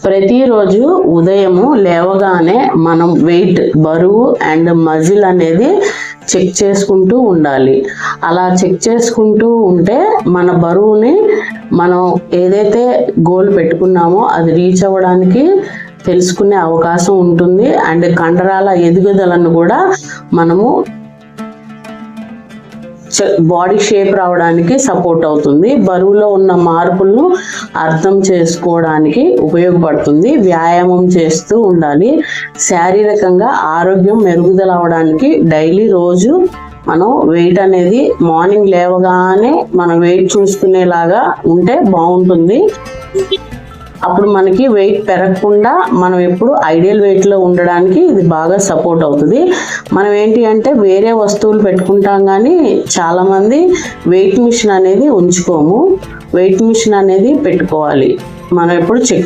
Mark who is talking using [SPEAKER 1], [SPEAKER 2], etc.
[SPEAKER 1] ప్రతిరోజు ఉదయము లేవగానే మనం వెయిట్, బరువు అండ్ మజిల్ అనేది చెక్ చేసుకుంటూ ఉండాలి. అలా చెక్ చేసుకుంటూ ఉంటే మన బరువుని మనం ఏదైతే గోల్ పెట్టుకున్నామో అది రీచ్ అవ్వడానికి తెలుసుకునే అవకాశం ఉంటుంది. అండ్ కండరాల ఎదుగుదలను కూడా మనము బాడీ షేప్ రావడానికి సపోర్ట్ అవుతుంది. బరువులో ఉన్న మార్పులను అర్థం చేసుకోవడానికి ఉపయోగపడుతుంది. వ్యాయామం చేస్తూ ఉండాలి. శారీరకంగా ఆరోగ్యం మెరుగుదల అవడానికి డైలీ రోజు మనం వెయిట్ అనేది మార్నింగ్ లేవగానే మనం వెయిట్ చూసుకునేలాగా ఉంటే బాగుంటుంది. అప్పుడు మనకి వెయిట్ పెరగకుండా మనం ఎప్పుడు ఐడియల్ వెయిట్లో ఉండడానికి ఇది బాగా సపోర్ట్ అవుతుంది. మనం ఏంటి అంటే వేరే వస్తువులు పెట్టుకుంటాం, కానీ చాలామంది వెయిట్ మిషన్ అనేది ఉంచుకోము. వెయిట్ మిషన్ అనేది పెట్టుకోవాలి. మనం ఎప్పుడు చెక్